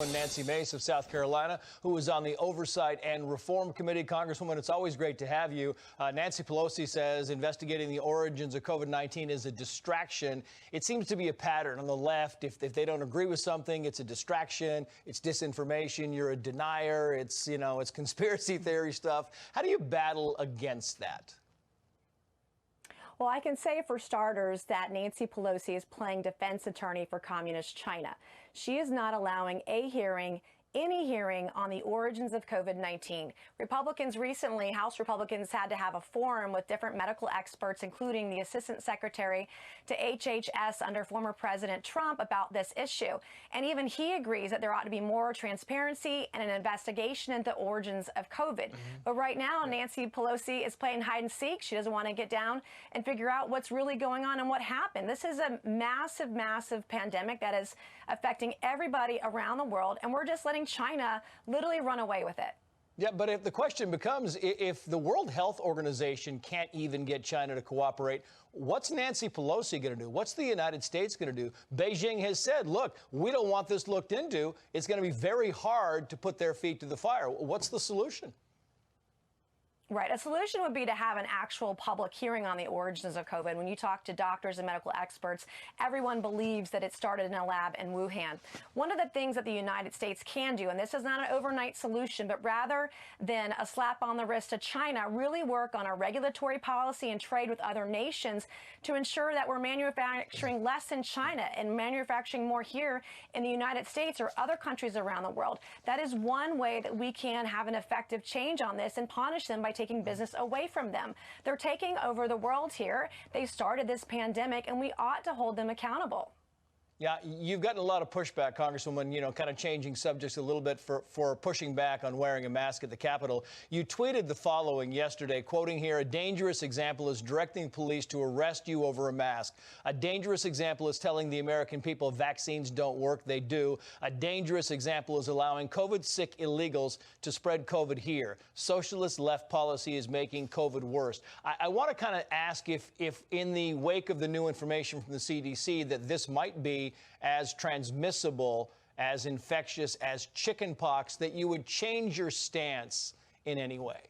Nancy Mace of South Carolina, who is on the Oversight and Reform Committee. Congresswoman, it's always great to have you. Nancy Pelosi says investigating the origins of COVID-19 is a distraction. It seems to be a pattern on the left. If they don't agree with something, it's a distraction. It's disinformation. You're a denier. It's conspiracy theory stuff. How do you battle against that? Well, I can say for starters that Nancy Pelosi is playing defense attorney for Communist China. She is not allowing any hearing on the origins of COVID-19. Republicans recently, House Republicans, had to have a forum with different medical experts, including the Assistant Secretary to HHS under former President Trump, about this issue. And even he agrees that there ought to be more transparency and an investigation into the origins of COVID. But right now, Nancy Pelosi is playing hide and seek. She doesn't want to get down and figure out what's really going on and what happened. This is a massive, massive pandemic that is affecting everybody around the world, and we're just letting China literally run away with it. Yeah, but if the question becomes, if the World Health Organization can't even get China to cooperate, what's Nancy Pelosi going to do? What's the United States going to do? Beijing has said, look, we don't want this looked into. It's going to be very hard to put their feet to the fire. What's the solution? Right. A solution would be to have an actual public hearing on the origins of COVID. When you talk to doctors and medical experts, everyone believes that it started in a lab in Wuhan. One of the things that the United States can do, and this is not an overnight solution, but rather than a slap on the wrist to China, really work on a regulatory policy and trade with other nations to ensure that we're manufacturing less in China and manufacturing more here in the United States or other countries around the world. That is one way that we can have an effective change on this and punish them by taking business away from them. They're taking over the world here. They started this pandemic, and we ought to hold them accountable. Yeah, you've gotten a lot of pushback, Congresswoman, kind of changing subjects a little bit for pushing back on wearing a mask at the Capitol. You tweeted the following yesterday, quoting here, "A dangerous example is directing police to arrest you over a mask. A dangerous example is telling the American people vaccines don't work. They do. A dangerous example is allowing COVID-sick illegals to spread COVID here. Socialist left policy is making COVID worse." I want to kind of ask if in the wake of the new information from the CDC that this might be as transmissible, as infectious as chickenpox, that you would change your stance in any way.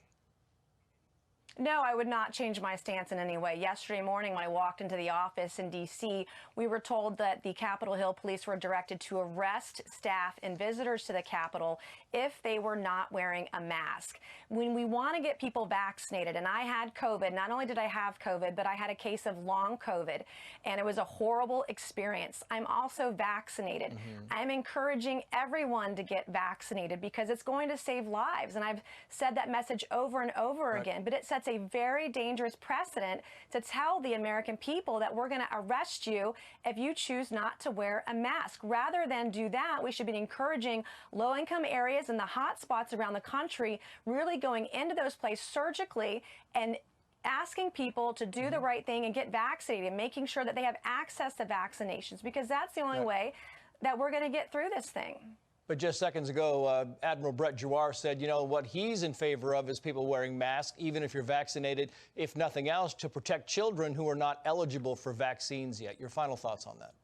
No, I would not change my stance in any way. Yesterday morning, when I walked into the office in D.C., we were told that the Capitol Hill police were directed to arrest staff and visitors to the Capitol if they were not wearing a mask. When we want to get people vaccinated, and I had COVID, not only did I have COVID, but I had a case of long COVID, and it was a horrible experience. I'm also vaccinated. I'm encouraging everyone to get vaccinated because it's going to save lives, and I've said that message over and over again, but it sets a very dangerous precedent to tell the American people that we're going to arrest you if you choose not to wear a mask. Rather than do that, we should be encouraging low-income areas and the hot spots around the country, really going into those places surgically and asking people to do the right thing and get vaccinated, making sure that they have access to vaccinations, because that's the only way that we're going to get through this thing. But just seconds ago, Admiral Brett Giroir said, what he's in favor of is people wearing masks, even if you're vaccinated, if nothing else, to protect children who are not eligible for vaccines yet. Your final thoughts on that?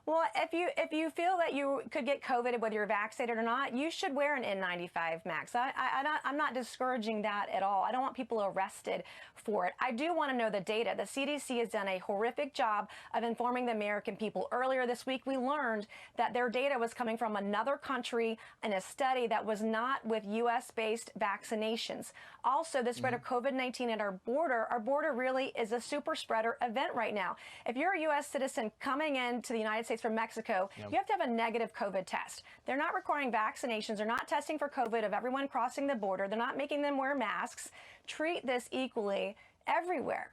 Well, if you feel that you could get COVID, whether you're vaccinated or not, you should wear an N95 mask. I'm not discouraging that at all. I don't want people arrested for it. I do want to know the data. The CDC has done a horrific job of informing the American people. Earlier this week, we learned that their data was coming from another country in a study that was not with U.S.-based vaccinations. Also, the spread of COVID-19 at our border really is a super spreader event right now. If you're a U.S. citizen coming into the United States from Mexico, you have to have a negative COVID test. They're not requiring vaccinations. They're not testing for COVID of everyone crossing the border. They're not making them wear masks. Treat this equally everywhere.